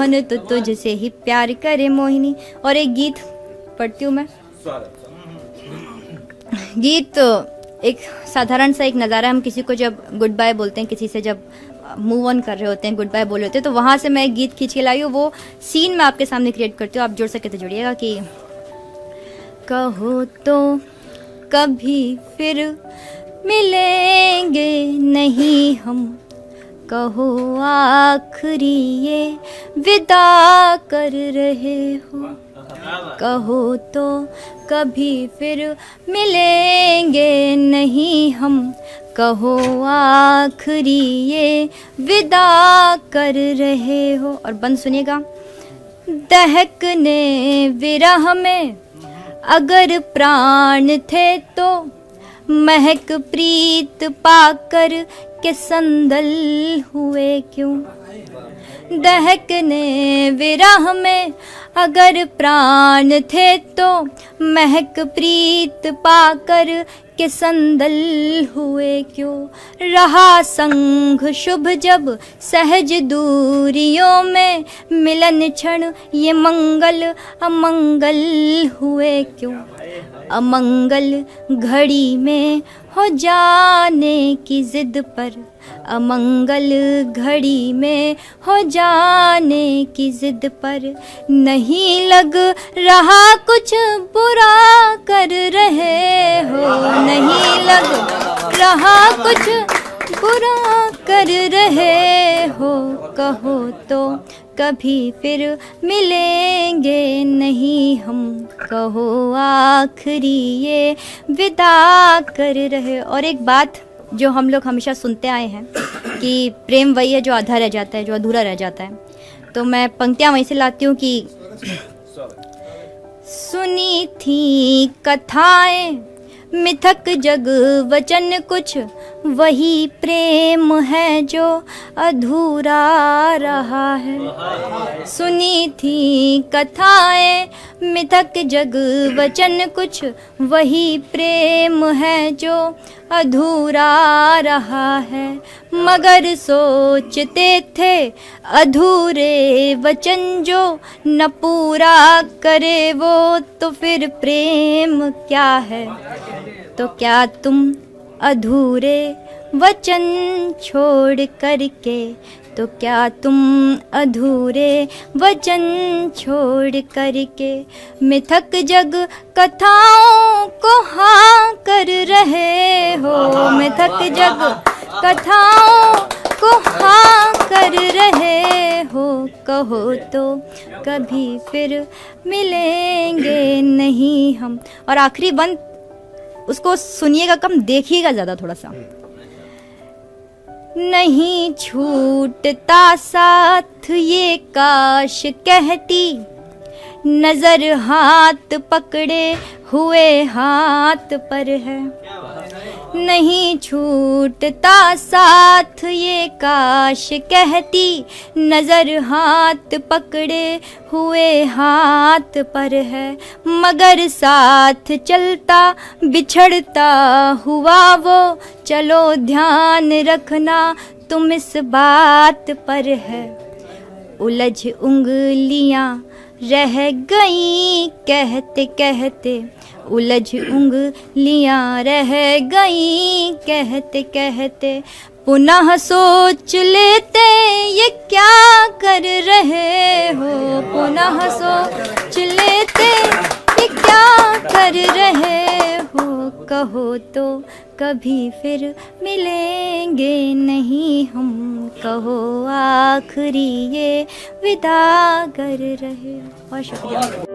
मोहन तो तुझसे ही प्यार करे मोहिनी। और एक गीत पढ़ती हूँ मैं। गीत एक साधारण सा एक नज़ारा, हम किसी को जब गुड बाय बोलते हैं, किसी से जब मूव ऑन कर रहे होते हैं, गुड बाय बोल रहे होते हैं, तो वहाँ से मैं एक गीत खींच के लाई हूँ। वो सीन मैं आपके सामने क्रिएट करती हूँ, आप जुड़ सके तो जुड़िएगा। कि कहो तो कभी फिर मिलेंगे नहीं हम, कहो आखिरी ये विदा कर रहे हो। कहो तो कभी फिर मिलेंगे नहीं हम, कहो आखिरी ये विदा कर रहे हो। और बंद सुनिएगा। दहकने विरह में अगर प्राण थे तो, महक प्रीत पाकर के संदल हुए क्यों। दहकने विरह में अगर प्राण थे तो, महक प्रीत पाकर के संदल हुए क्यों। रहा संग शुभ जब सहज दूरियों में, मिलन क्षण ये मंगल अमंगल हुए क्यों। अमंगल घड़ी में हो जाने की जिद पर, अमंगल घड़ी में हो जाने की जिद पर, नहीं लग रहा कुछ बुरा कर रहे हो। नहीं लग रहा कुछ बुरा कर रहे हो, कहो तो कभी फिर मिलेंगे नहीं हम, कहो आखिरी ये विदा कर रहे। और एक बात जो हम लोग हमेशा सुनते आए हैं कि प्रेम वही है जो आधा रह जाता है, जो अधूरा रह जाता है। तो मैं पंक्तियाँ वहीं से लाती हूँ कि सुनी थी कथाएं मिथक जग वचन कुछ, वही प्रेम है जो अधूरा रहा है। सुनी थी कथाएं मिथक जग वचन कुछ, वही प्रेम है जो अधूरा रहा है। मगर सोचते थे अधूरे वचन जो न पूरा करे वो, तो फिर प्रेम क्या है। तो क्या तुम अधूरे वचन छोड़ करके, तो क्या तुम अधूरे वचन छोड़ करके, मिथक जग कथाओं को हाँ कर रहे हो। मिथक जग कथाओं को हाँ कर रहे हो, कहो तो कभी फिर मिलेंगे नहीं हम। और आखिरी बंद उसको सुनिएगा कम, देखिएगा ज़्यादा थोड़ा सा। नहीं छूटता साथ ये काश कहती, नजर हाथ पकड़े हुए हाथ पर है। नहीं छूटता साथ ये काश कहती, नजर हाथ पकड़े हुए हाथ पर है। मगर साथ चलता बिछड़ता हुआ वो, चलो ध्यान रखना तुम इस बात पर है। उलझ उंगलियां रह गई कहते कहते, उलझ उंगलियां रह गई कहते कहते, पुनः सोच लेते ये क्या कर रहे हो। पुनः सोच लेते ये क्या कर रहे हो, कहो तो कभी फिर मिलेंगे नहीं हम, कहो आखिरी ये विदा कर रहे हो। बहुत शुक्रिया।